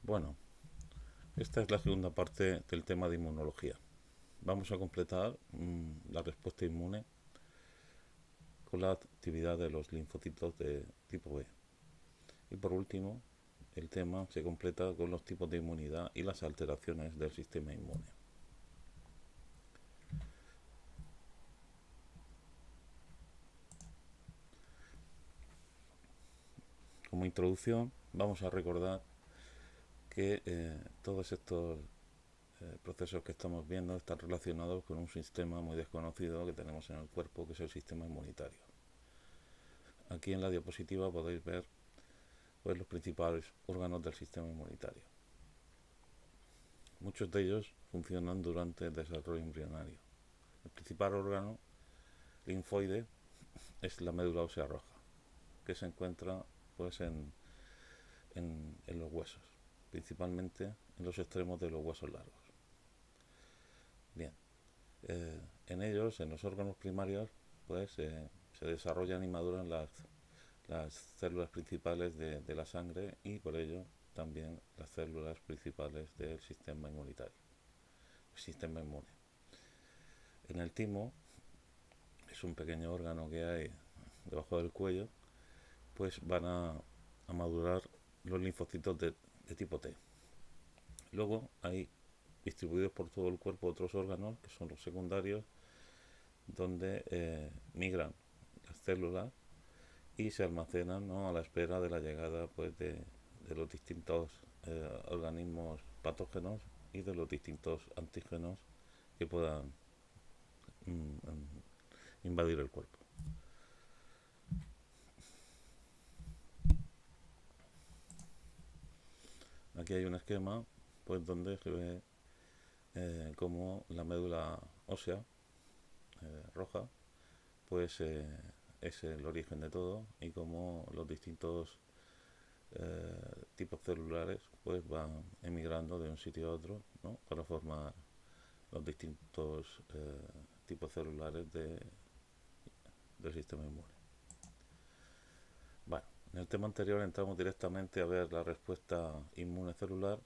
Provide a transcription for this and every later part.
Bueno, esta es la segunda parte del tema de inmunología. Vamos a completar la respuesta inmune con la actividad de los linfocitos de tipo B. Y por último, el tema se completa con los tipos de inmunidad y las alteraciones del sistema inmune. Como introducción, vamos a recordar que todos estos procesos que estamos viendo están relacionados con un sistema muy desconocido que tenemos en el cuerpo, que es el sistema inmunitario. Aquí en la diapositiva podéis ver pues, los principales órganos del sistema inmunitario. Muchos de ellos funcionan durante el desarrollo embrionario. El principal órgano linfoide es la médula ósea roja, que se encuentra pues, en los huesos, principalmente en los extremos de los huesos largos. Bien, en ellos, en los órganos primarios, pues se desarrollan y maduran las células principales de la sangre y por ello también las células principales del sistema inmunitario, el sistema inmune. En el timo, es un pequeño órgano que hay debajo del cuello, pues van a madurar los linfocitos de tipo T. Luego hay distribuidos por todo el cuerpo otros órganos, que son los secundarios, donde migran las células y se almacenan, ¿no?, a la espera de la llegada pues, de los distintos organismos patógenos y de los distintos antígenos que puedan invadir el cuerpo. Aquí hay un esquema pues, donde se ve cómo la médula ósea roja pues es el origen de todo y cómo los distintos tipos celulares pues van emigrando de un sitio a otro, ¿no?, para formar los distintos tipos celulares del sistema inmune. Bueno, en el tema anterior entramos directamente a ver la respuesta inmune celular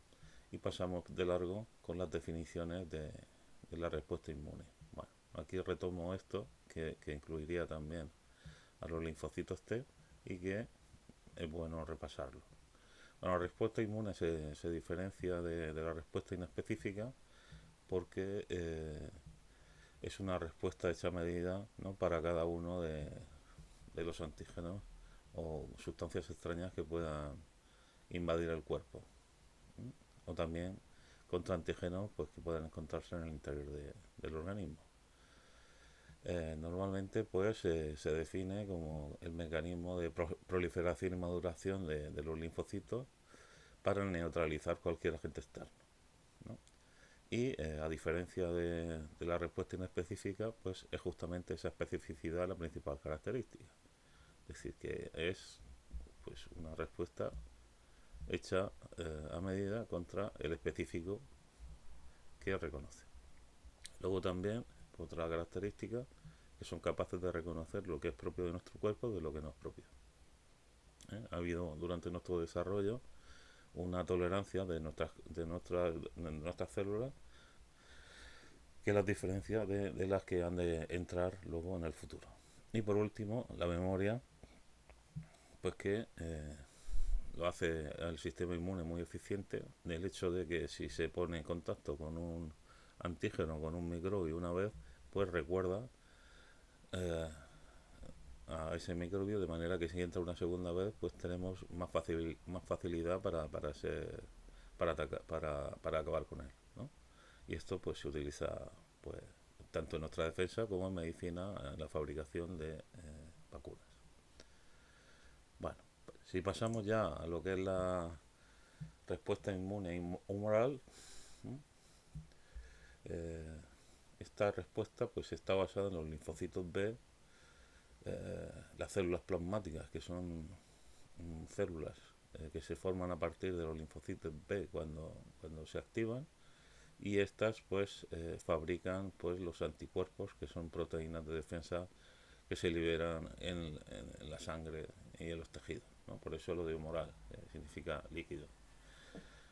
y pasamos de largo con las definiciones de la respuesta inmune. Bueno, aquí retomo esto, que incluiría también a los linfocitos T y que es bueno repasarlo. Bueno, la respuesta inmune se diferencia de la respuesta inespecífica porque es una respuesta hecha a medida, ¿no?, para cada uno de los antígenos o sustancias extrañas que puedan invadir el cuerpo, ¿sí? O también contra antígenos pues, que puedan encontrarse en el interior del organismo. Normalmente pues se define como el mecanismo de proliferación y maduración de los linfocitos para neutralizar cualquier agente externo, ¿no? Y a diferencia de la respuesta inespecífica, pues es justamente esa especificidad la principal característica. Es decir, que es pues una respuesta hecha a medida contra el específico que reconoce. Luego también, otra característica, que son capaces de reconocer lo que es propio de nuestro cuerpo de lo que no es propio. Ha habido durante nuestro desarrollo una tolerancia de nuestras células que las diferencia de las que han de entrar luego en el futuro. Y por último, la memoria, pues que lo hace al sistema inmune muy eficiente, del hecho de que si se pone en contacto con un antígeno, con un microbio una vez, pues recuerda eh, a ese microbio, de manera que si entra una segunda vez, pues tenemos más facilidad para acabar con él, ¿no? Y esto pues se utiliza pues tanto en nuestra defensa como en medicina, en la fabricación de vacunas. Bueno, si pasamos ya a lo que es la respuesta inmune humoral, eh, esta respuesta pues está basada en los linfocitos B, las células plasmáticas, que son células que se forman a partir de los linfocitos B cuando se activan, y estas pues fabrican pues los anticuerpos, que son proteínas de defensa que se liberan en la sangre y en los tejidos, ¿no? Por eso lo de humoral significa líquido.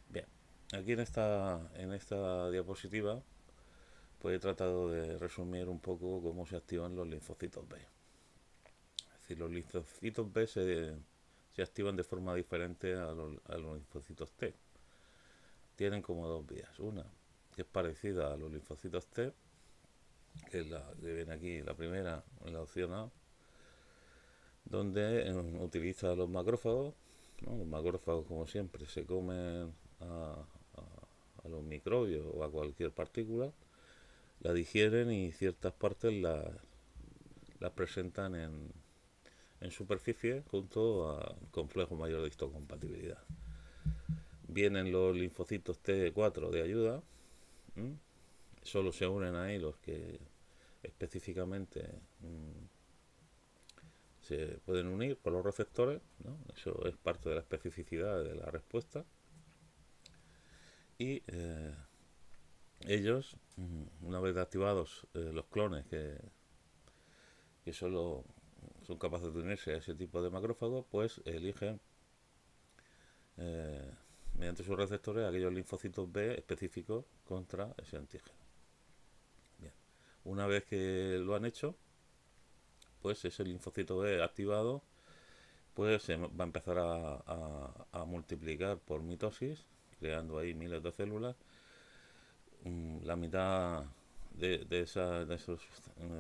Bien, aquí en esta diapositiva pues he tratado de resumir un poco cómo se activan los linfocitos B. Es decir, los linfocitos B se activan de forma diferente a los linfocitos T. Tienen como dos vías. Una que es parecida a los linfocitos T, que es la que viene aquí, la primera, en la opción A, donde utiliza los macrófagos, ¿no? Los macrófagos, como siempre, se comen a los microbios o a cualquier partícula, la digieren y ciertas partes las presentan en superficie junto al complejo mayor de histocompatibilidad. Vienen los linfocitos T4 de ayuda, ¿m? Solo se unen ahí los que específicamente se pueden unir por los receptores, ¿no? Eso es parte de la especificidad de la respuesta. Y ellos, una vez activados los clones que solo son capaces de unirse a ese tipo de macrófagos, pues eligen eh, mediante sus receptores aquellos linfocitos B específicos contra ese antígeno. Bien. Una vez que lo han hecho, pues ese linfocito B activado pues se va a empezar a multiplicar por mitosis, creando ahí miles de células. La mitad de esos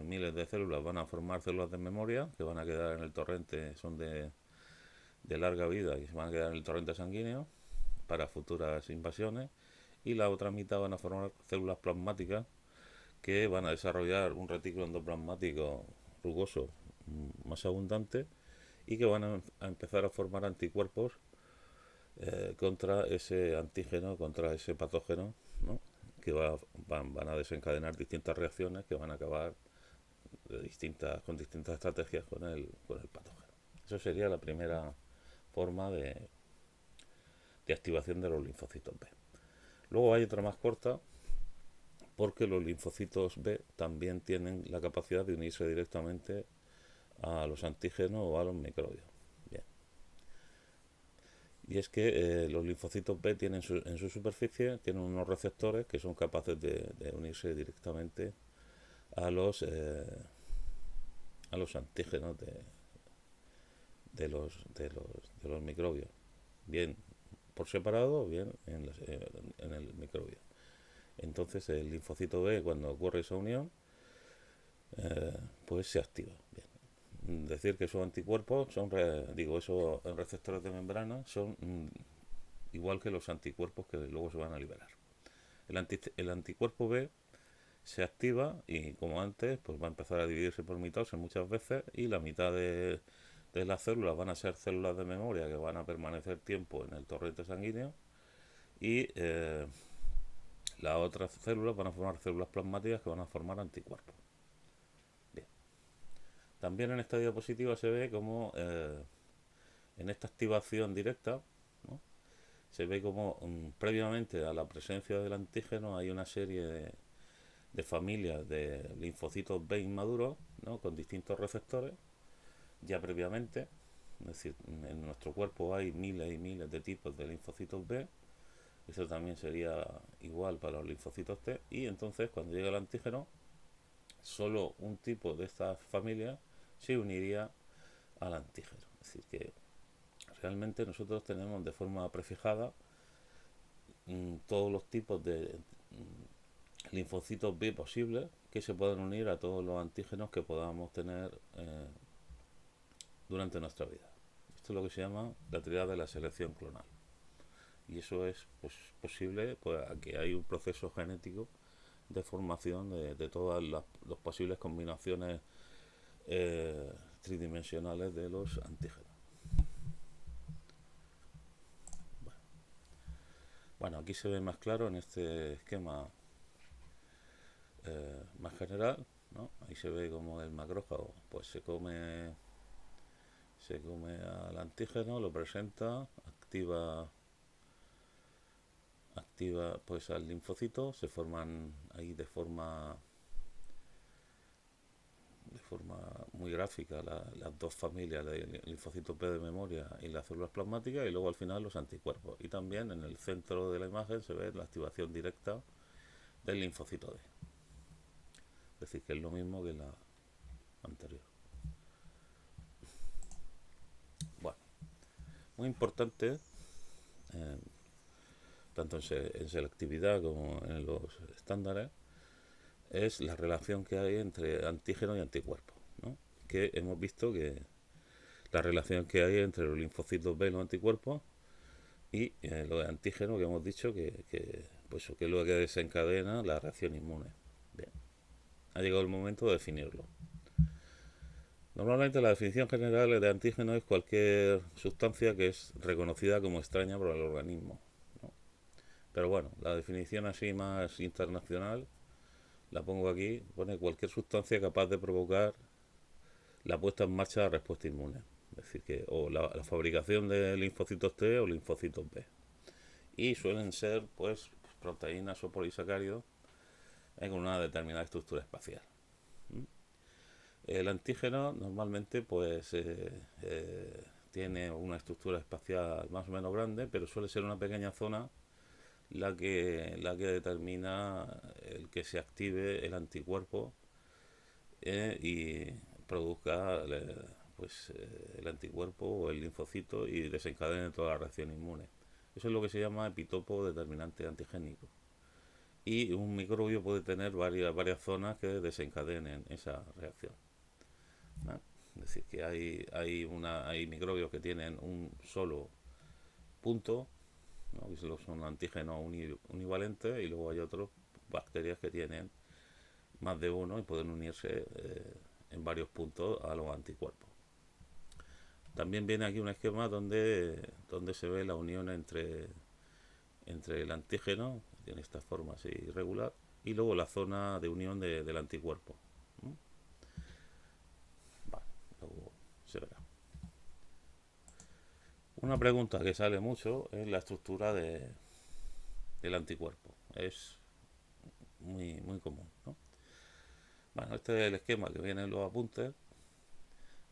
miles de células van a formar células de memoria que van a quedar en el torrente, son de larga vida y se van a quedar en el torrente sanguíneo para futuras invasiones. Y la otra mitad van a formar células plasmáticas que van a desarrollar un retículo endoplasmático rugoso más abundante y que van a empezar a formar anticuerpos contra ese antígeno, contra ese patógeno, ¿no? Que van a desencadenar distintas reacciones que van a acabar con distintas estrategias con el patógeno. Eso sería la primera forma de activación de los linfocitos B. Luego hay otra más corta, porque los linfocitos B también tienen la capacidad de unirse directamente a los antígenos o a los microbios. Bien. Y es que los linfocitos B tienen en su superficie tienen unos receptores que son capaces de unirse directamente a los antígenos de los microbios, bien por separado o bien en el microbio. Entonces el linfocito B, cuando ocurre esa unión, pues se activa. Bien. Decir que esos anticuerpos esos receptores de membrana son igual que los anticuerpos que luego se van a liberar. El anticuerpo B se activa y, como antes, pues va a empezar a dividirse por mitosis muchas veces, y la mitad de las células van a ser células de memoria que van a permanecer tiempo en el torrente sanguíneo, y las otras células van a formar células plasmáticas que van a formar anticuerpos. Bien. También en esta diapositiva se ve como en esta activación directa, ¿no? Se ve como previamente a la presencia del antígeno hay una serie de familias de linfocitos B inmaduros, ¿no? Con distintos receptores ya previamente. Es decir, en nuestro cuerpo hay miles y miles de tipos de linfocitos B. Eso también sería igual para los linfocitos T. Y entonces, cuando llega el antígeno, solo un tipo de estas familias se uniría al antígeno. Es decir, que realmente nosotros tenemos de forma prefijada todos los tipos de linfocitos B posibles que se puedan unir a todos los antígenos que podamos tener durante nuestra vida. Esto es lo que se llama la teoría de la selección clonal. Y eso es pues, posible, pues aquí hay un proceso genético de formación de todas las posibles combinaciones tridimensionales de los antígenos. Bueno, aquí se ve más claro en este esquema más general, ¿no? Ahí se ve como el macrófago pues se come al antígeno, lo presenta, activa pues al linfocito, se forman ahí de de forma muy gráfica las dos familias de linfocitos B de memoria y las células plasmáticas, y luego al final los anticuerpos. Y también en el centro de la imagen se ve la activación directa del linfocito D. Es decir, que es lo mismo que la anterior. Bueno, muy importante, tanto en selectividad como en los estándares, es la relación que hay entre antígeno y anticuerpo, ¿no? Que hemos visto que la relación que hay entre los linfocitos B y los anticuerpos y lo de antígeno, que hemos dicho pues, que es lo que desencadena la reacción inmune. Bien, ha llegado el momento de definirlo. Normalmente la definición general de antígeno es cualquier sustancia que es reconocida como extraña por el organismo, ¿no? Pero bueno, la definición así más internacional la pongo aquí, pone cualquier sustancia capaz de provocar la puesta en marcha de la respuesta inmune. Es decir, que o la fabricación de linfocitos T o linfocitos B. Y suelen ser pues proteínas o polisacáridos con una determinada estructura espacial. El antígeno normalmente pues tiene una estructura espacial más o menos grande, pero suele ser una pequeña zona la que determina el que se active el anticuerpo y produzca pues, el anticuerpo o el linfocito y desencadene toda la reacción inmune. Eso es lo que se llama epitopo determinante antigénico. Y un microbio puede tener varias zonas que desencadenen esa reacción, ¿no? Es decir, que hay microbios que tienen un solo punto, ¿no? Que son antígenos univalentes, y luego hay otros bacterias que tienen más de uno y pueden unirse en varios puntos a los anticuerpos. También viene aquí un esquema donde se ve la unión entre el antígeno, que tiene esta forma así irregular, y luego la zona de unión del anticuerpo. Vale, luego se verá. Una pregunta que sale mucho es la estructura del anticuerpo. Es muy común, ¿no? Bueno, este es el esquema que viene en los apuntes,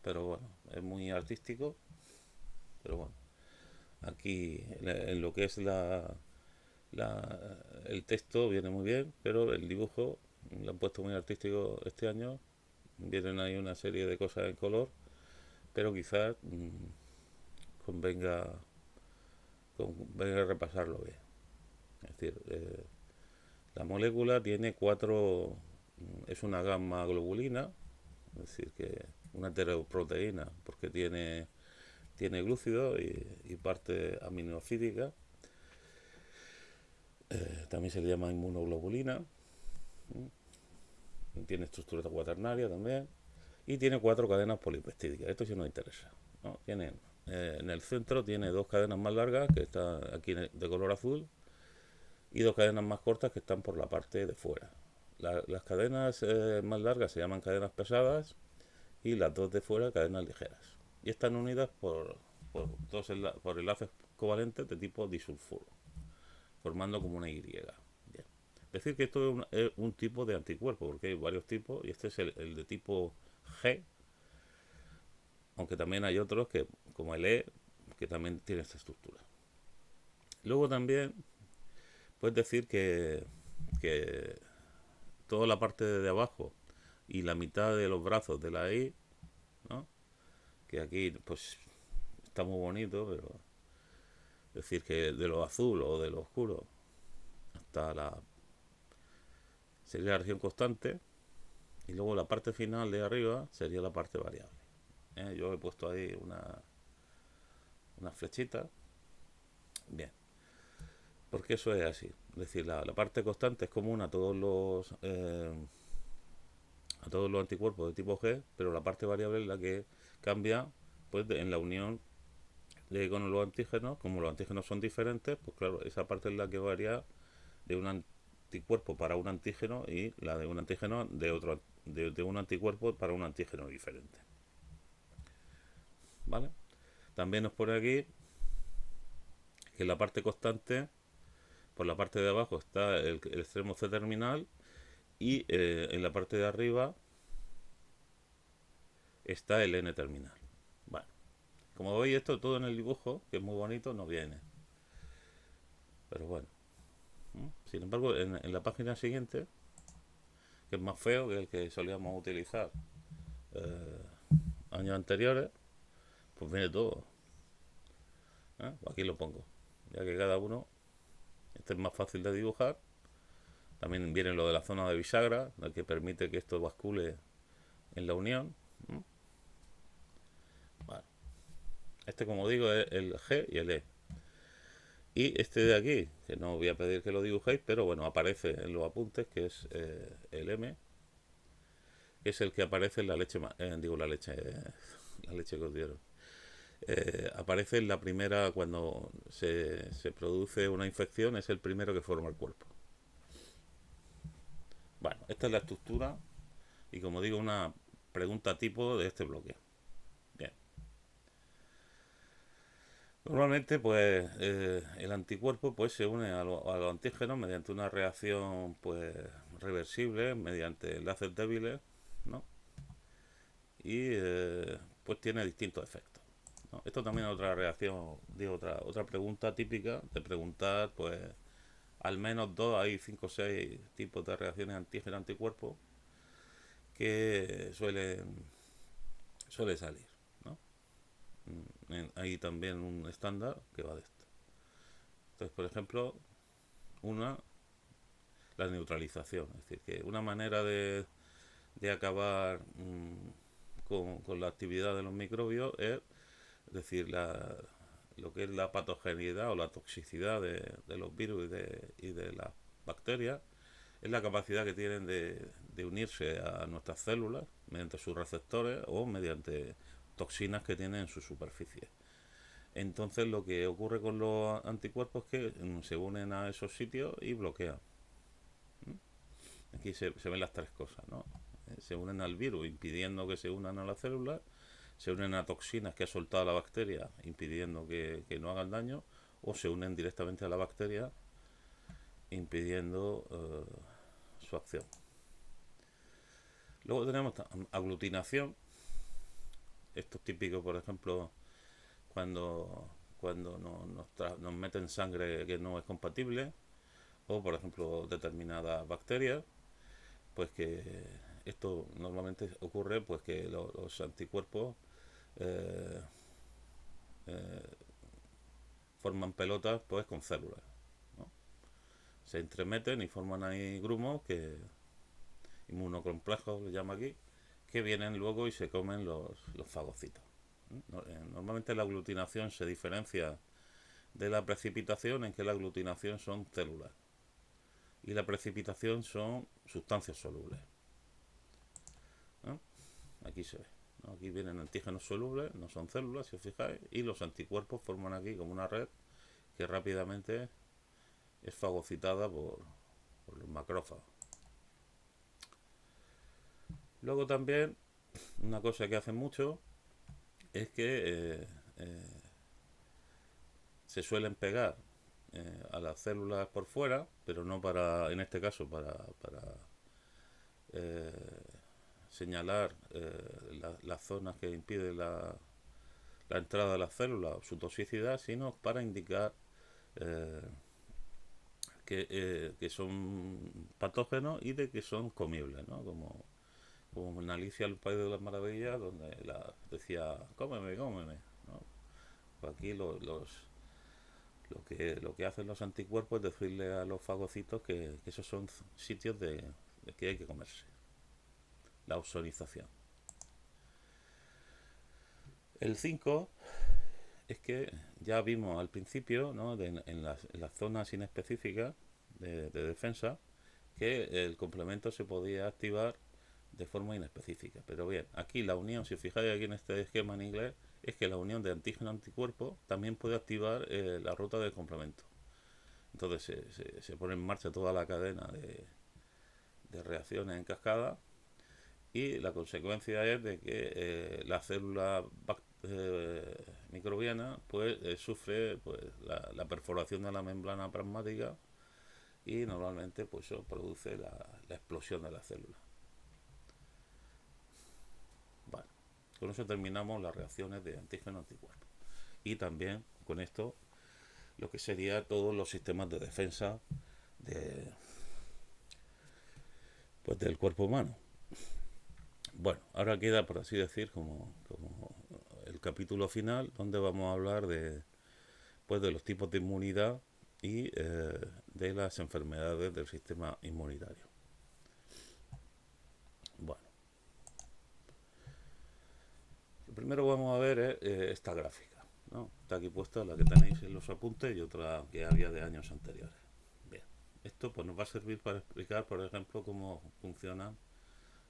pero bueno, es muy artístico. Pero bueno, aquí en lo que es el texto viene muy bien, pero el dibujo lo han puesto muy artístico este año. Vienen ahí una serie de cosas en color, pero quizás convenga repasarlo bien. Es decir, la molécula tiene es una gamma globulina, es decir, que una heteroproteína, porque tiene glúcido y parte aminoácidica. También se le llama inmunoglobulina. Tiene estructura cuaternaria también. Y tiene 4 cadenas polipeptídicas. Esto sí nos interesa, ¿no? En el centro tiene 2 cadenas más largas, que están aquí de color azul, y 2 cadenas más cortas que están por la parte de fuera. Las cadenas más largas se llaman cadenas pesadas, y las 2 de fuera cadenas ligeras. Y están unidas por enlaces covalentes de tipo disulfuro, formando como una Y. Bien. Decir que esto es un tipo de anticuerpo, porque hay varios tipos, y este es el de tipo G, aunque también hay otros como el E, que también tiene esta estructura. Luego también puedes decir que toda la parte de abajo y la mitad de los brazos de la I, ¿no? Que aquí pues está muy bonito, pero decir que de lo azul o de lo oscuro hasta sería la región constante, y luego la parte final de arriba sería la parte variable. Yo he puesto ahí una flechita. Bien, porque eso es así. Es decir, la parte constante es común a todos los anticuerpos de tipo G, pero la parte variable es la que cambia pues en la unión con los antígenos. Como los antígenos son diferentes, pues claro, esa parte es la que varía de un anticuerpo para un antígeno, y la de un antígeno de un anticuerpo para un antígeno diferente. ¿Vale? También nos pone aquí que la parte constante, por la parte de abajo está el extremo C terminal, y en la parte de arriba está el N-terminal. Bueno, como veis, esto todo en el dibujo, que es muy bonito, no viene. Pero bueno. Sin embargo, en la página siguiente, que es más feo que el que solíamos utilizar eh, años anteriores, pues viene todo. Aquí lo pongo. Ya que cada uno, este es más fácil de dibujar. También viene lo de la zona de bisagra, la que permite que esto bascule en la unión. Bueno, este, como digo, es el G y el E. Y este de aquí, que no voy a pedir que lo dibujéis, pero bueno, aparece en los apuntes, que es el M, que es el que aparece en la leche, digo la leche que os dieron. Aparece en la primera, cuando se produce una infección, es el primero que forma el cuerpo. Bueno, esta es la estructura y, como digo, una pregunta tipo de este bloque. Bien. Normalmente, pues, el anticuerpo pues se une a los antígenos mediante una reacción pues reversible, mediante enlaces débiles, ¿no? Y pues tiene distintos efectos, ¿no? Esto también es otra reacción, digo, otra pregunta típica de preguntar, pues, al menos dos, hay 5 o 6 tipos de reacciones antígeno-anticuerpo que suele salir, ¿no? Hay también un estándar que va de esto. Entonces, por ejemplo, una, la neutralización, es decir, que una manera de acabar con la actividad de los microbios es decir, lo que es la patogenicidad o la toxicidad de los virus y de las bacterias, es la capacidad que tienen de unirse a nuestras células mediante sus receptores o mediante toxinas que tienen en su superficie. Entonces, lo que ocurre con los anticuerpos es que se unen a esos sitios y bloquean. Aquí se ven las tres cosas, ¿no? Se unen al virus impidiendo que se unan a las células, se unen a toxinas que ha soltado la bacteria impidiendo que no hagan daño, o se unen directamente a la bacteria impidiendo su acción. Luego tenemos aglutinación. Esto es típico, por ejemplo, cuando nos meten sangre que no es compatible, o por ejemplo determinadas bacterias, pues que esto normalmente ocurre pues que los anticuerpos eh, eh, forman pelotas pues con células, ¿no? Se entremeten y forman ahí grumos, que inmunocomplejos le llama aquí, que vienen luego y se comen los fagocitos. Normalmente la aglutinación se diferencia de la precipitación en que la aglutinación son células y la precipitación son sustancias solubles, ¿no? Aquí se ve, ¿no? Aquí vienen antígenos solubles, no son células, si os fijáis, y los anticuerpos forman aquí como una red que rápidamente es fagocitada por los macrófagos. Luego también, una cosa que hacen mucho es que se suelen pegar a las células por fuera, pero no para, en este caso, para eh, señalar las zonas que impiden la entrada de las células o su toxicidad, sino para indicar eh, que son patógenos y de que son comibles, ¿no? Como en Alicia el País de las Maravillas, donde decía, cómeme, cómeme, ¿no? Pues aquí lo que hacen los anticuerpos es decirle a los fagocitos que esos son sitios de que hay que comerse. La ozonización. El 5 es que ya vimos al principio, ¿no? En las zonas inespecíficas de defensa, que el complemento se podía activar de forma inespecífica. Pero bien, aquí la unión, si os fijáis aquí en este esquema en inglés, es que la unión de antígeno-anticuerpo también puede activar la ruta del complemento. Entonces se pone en marcha toda la cadena de reacciones en cascada, y la consecuencia es de que la célula microbiana pues sufre pues la perforación de la membrana plasmática, y normalmente pues eso produce la explosión de la célula. Vale. Con eso terminamos las reacciones de antígeno-anticuerpo. Y también con esto lo que sería todos los sistemas de defensa de, pues del cuerpo humano. Bueno, ahora queda, por así decir, como el capítulo final, donde vamos a hablar de, pues, de los tipos de inmunidad y de las enfermedades del sistema inmunitario. Bueno, lo primero que vamos a ver es esta gráfica, ¿no? Está aquí puesta la que tenéis en los apuntes y otra que había de años anteriores. Bien, esto pues nos va a servir para explicar, por ejemplo, cómo funcionan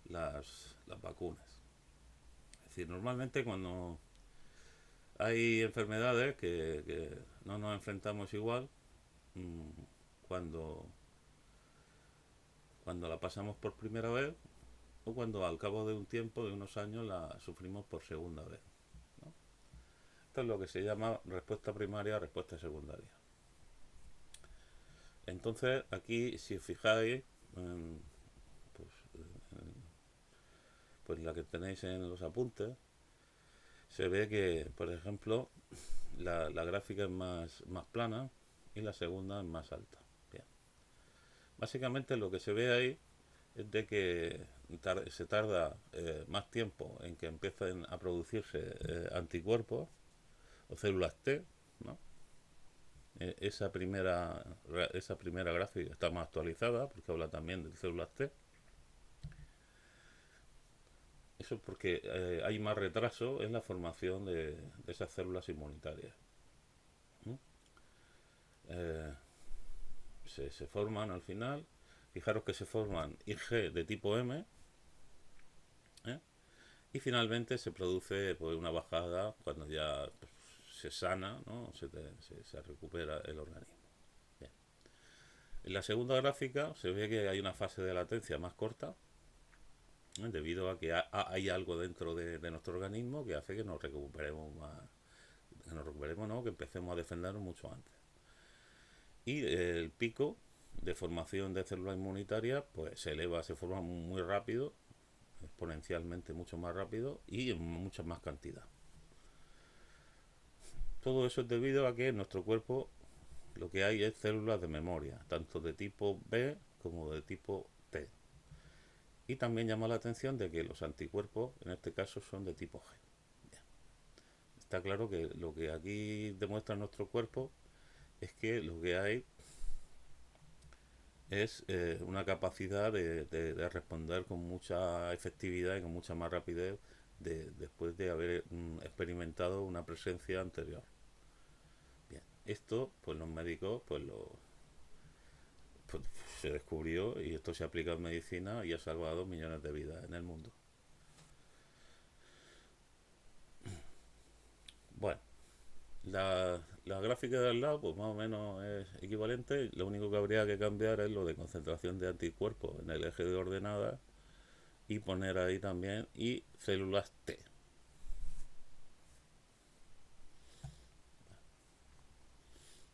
las vacunas. Es decir, normalmente cuando hay enfermedades que no nos enfrentamos igual, mmm, cuando, cuando la pasamos por primera vez o cuando al cabo de un tiempo, de unos años, la sufrimos por segunda vez, ¿no? Esto es lo que se llama respuesta primaria, respuesta secundaria. Entonces, aquí, si os fijáis, pues, pues la que tenéis en los apuntes, se ve que, por ejemplo, la gráfica es más plana y la segunda es más alta. Bien. Básicamente lo que se ve ahí es de que se tarda más tiempo en que empiecen a producirse anticuerpos o células T, ¿no? Esa primera gráfica está más actualizada porque habla también de células T. Eso es porque hay más retraso en la formación de esas células inmunitarias. ¿Mm? Eh, se forman al final. Fijaros que se forman IG de tipo M, ¿eh? Y finalmente se produce pues, una bajada cuando ya pues, se sana, ¿no? Se recupera el organismo. Bien. En la segunda gráfica se ve que hay una fase de latencia más corta, ¿eh? Debido a que hay algo dentro de nuestro organismo que hace que nos recuperemos más, que nos recuperemos, ¿no? Que empecemos a defendernos mucho antes. Y el pico de formación de células inmunitarias pues se eleva, se forma muy rápido, exponencialmente mucho más rápido y en mucha más cantidad. Todo eso es debido a que en nuestro cuerpo lo que hay es células de memoria, tanto de tipo B como de tipo T. Y también llama la atención de que los anticuerpos, en este caso, son de tipo G. Bien. Está claro que lo que aquí demuestra nuestro cuerpo es que lo que hay es una capacidad de responder con mucha efectividad y con mucha más rapidez después de haber experimentado una presencia anterior. Bien, esto pues los médicos pues, se descubrió y esto se aplica en medicina y ha salvado millones de vidas en el mundo. Bueno, la gráfica de al lado pues más o menos es equivalente, lo único que habría que cambiar es lo de concentración de anticuerpos en el eje de ordenadas y poner ahí también y células T.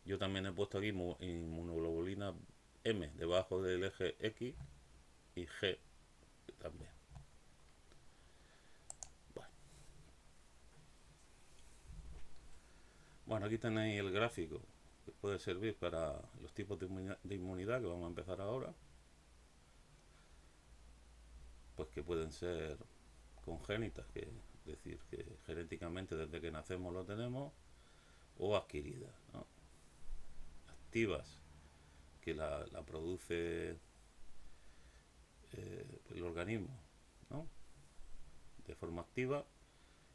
Yo también he puesto aquí inmunoglobulina M debajo del eje X y G también. Bueno, bueno, aquí tenéis el gráfico que puede servir para los tipos de inmunidad que vamos a empezar ahora. Pues que pueden ser congénitas, que es decir, que genéticamente desde que nacemos lo tenemos, o adquiridas, ¿no? Activas, que la produce el organismo, ¿no? De forma activa,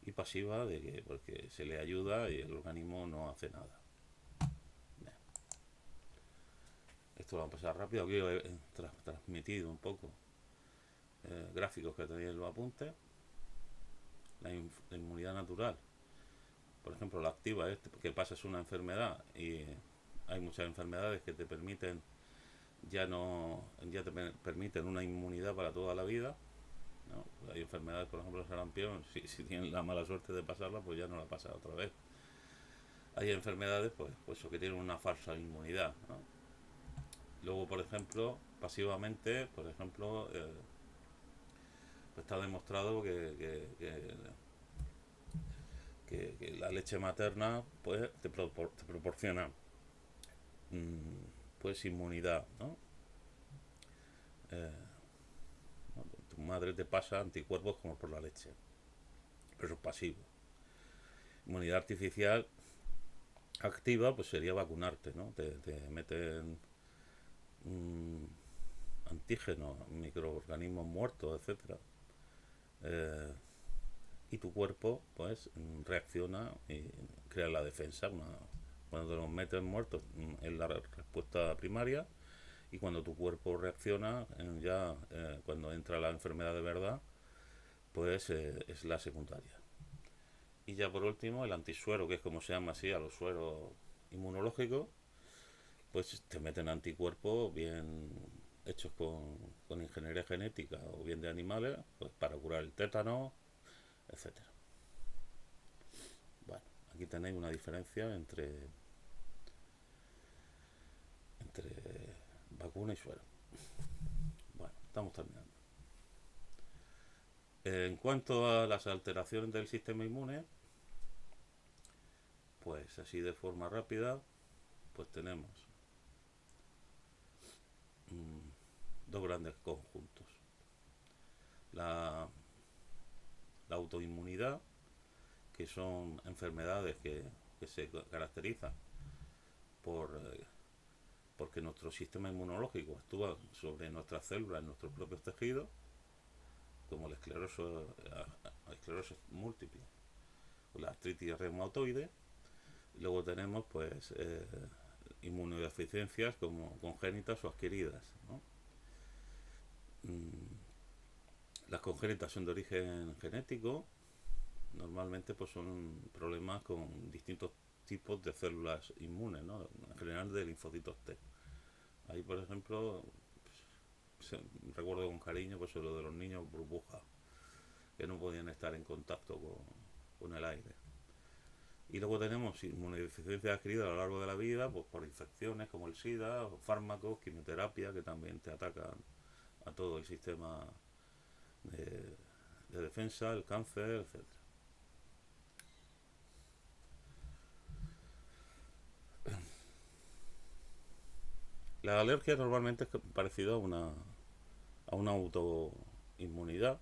y pasiva de que porque se le ayuda y el organismo no hace nada. Bien. Esto lo vamos a pasar rápido, aquí he transmitido un poco gráficos que tenéis en los apuntes. La inmunidad natural, por ejemplo, la activa es que pasas una enfermedad y hay muchas enfermedades que te permiten ya te permiten una inmunidad para toda la vida, ¿no? Hay enfermedades, por ejemplo, el sarampión, si tienen la mala suerte de pasarla, pues ya no la pasa otra vez. Hay enfermedades pues que tienen una falsa inmunidad, ¿no? Luego, por ejemplo, pasivamente, por ejemplo, pues está demostrado que que la leche materna pues te proporciona pues inmunidad, ¿no? Eh, ¿no? Tu madre te pasa anticuerpos como por la leche, pero eso es pasivo. Inmunidad artificial activa pues sería vacunarte, ¿no? Te meten antígenos, microorganismos muertos, etcétera, eh, y tu cuerpo pues reacciona y crea la defensa. Cuando te los metes muertos es la respuesta primaria, y cuando tu cuerpo reacciona ya cuando entra la enfermedad de verdad pues es la secundaria. Y ya por último el antisuero, que es como se llama así a los sueros inmunológicos, pues te meten anticuerpos bien hechos con ingeniería genética o bien de animales, pues para curar el tétano, etcétera. Bueno, aquí tenéis una diferencia entre vacuna y suero. Bueno, estamos terminando. En cuanto a las alteraciones del sistema inmune, pues así de forma rápida, pues tenemos dos grandes conjuntos. La, la autoinmunidad, que son enfermedades que se caracterizan por porque nuestro sistema inmunológico actúa sobre nuestras células, en nuestros propios tejidos, como la esclerosis múltiple o la artritis reumatoide. Luego tenemos pues inmunodeficiencias como congénitas o adquiridas, ¿no? Las congénitas son de origen genético, normalmente pues son problemas con distintos tipos de células inmunes, ¿no? En general de linfocitos T. Ahí, por ejemplo, recuerdo con cariño pues lo de los niños burbujas, que no podían estar en contacto con el aire. Y luego tenemos inmunodeficiencia adquirida a lo largo de la vida, pues por infecciones como el SIDA, o fármacos, quimioterapia, que también te atacan a todo el sistema de, de defensa, el cáncer, etcétera. La alergia normalmente es parecido a una autoinmunidad,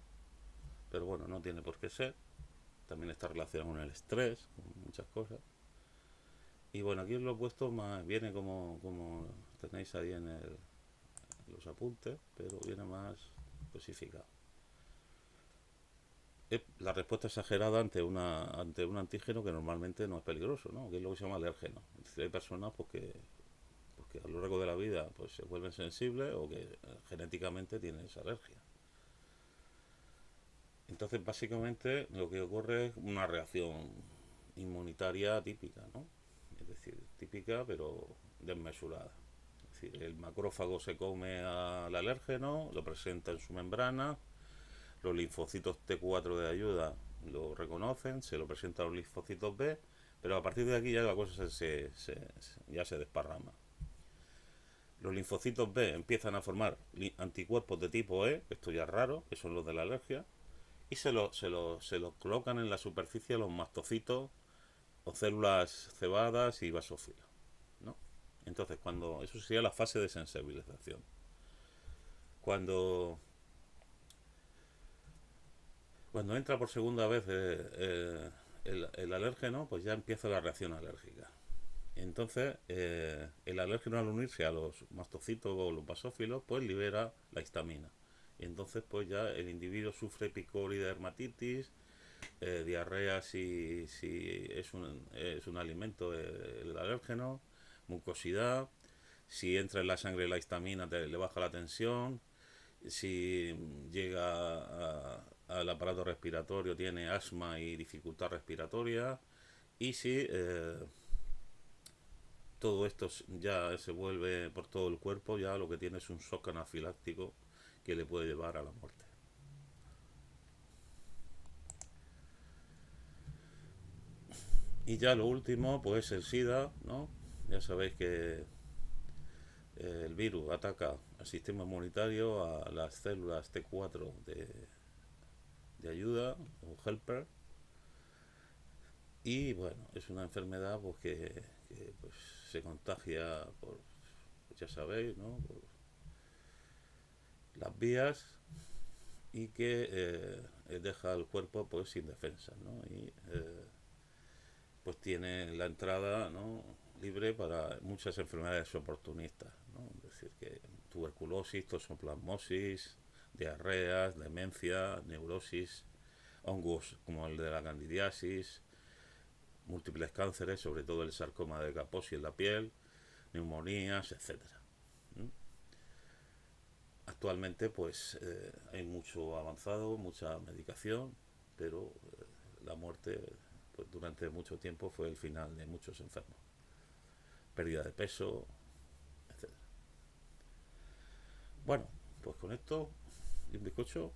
pero bueno, no tiene por qué ser. También está relacionado con el estrés, con muchas cosas. Y bueno, aquí os lo he puesto más, viene como tenéis ahí los apuntes, pero viene más especificado. Es la respuesta exagerada ante un antígeno que normalmente no es peligroso, ¿no? Que es lo que se llama alérgeno. Es decir, hay personas porque a lo largo de la vida pues se vuelven sensibles o que genéticamente tienen esa alergia. Entonces, básicamente, lo que ocurre es una reacción inmunitaria típica, ¿no? Es decir, típica pero desmesurada. Es decir, el macrófago se come al alérgeno, lo presenta en su membrana, los linfocitos T4 de ayuda lo reconocen, se lo presenta a los linfocitos B, pero a partir de aquí ya la cosa ya se desparrama. Los linfocitos B empiezan a formar anticuerpos de tipo E, esto ya es raro, que son los de la alergia, y se lo colocan en la superficie de los mastocitos o células cebadas y basófilas, ¿no? Entonces, eso sería la fase de sensibilización. Cuando, cuando entra por segunda vez el alérgeno, pues ya empieza la reacción alérgica. Entonces, el alérgeno al unirse a los mastocitos o los basófilos, pues libera la histamina. Y entonces, pues ya el individuo sufre picor y dermatitis, diarrea si es un alimento el alérgeno, mucosidad, si entra en la sangre la histamina le baja la tensión, si llega al aparato respiratorio tiene asma y dificultad respiratoria, y si todo esto ya se vuelve por todo el cuerpo, ya lo que tiene es un shock anafiláctico que le puede llevar a la muerte. Y ya lo último, pues el SIDA, ¿no? Ya sabéis que el virus ataca al sistema inmunitario, a las células T4 de ayuda o helper, Y bueno, es una enfermedad pues, que, pues, se contagia por, pues, ya sabéis, ¿no? Por las vías y que deja al cuerpo pues sin defensa, ¿no? Y pues tiene la entrada, ¿no?, libre para muchas enfermedades oportunistas, ¿no? Es decir, que tuberculosis, toxoplasmosis, diarreas, demencia, neurosis, hongos como el de la candidiasis, múltiples cánceres, sobre todo el sarcoma de Kaposi en la piel, neumonías, etcétera. ¿Mm? Actualmente pues hay mucho avanzado, mucha medicación, pero la muerte pues durante mucho tiempo fue el final de muchos enfermos. Pérdida de peso, etcétera. Bueno, pues con esto y un bizcocho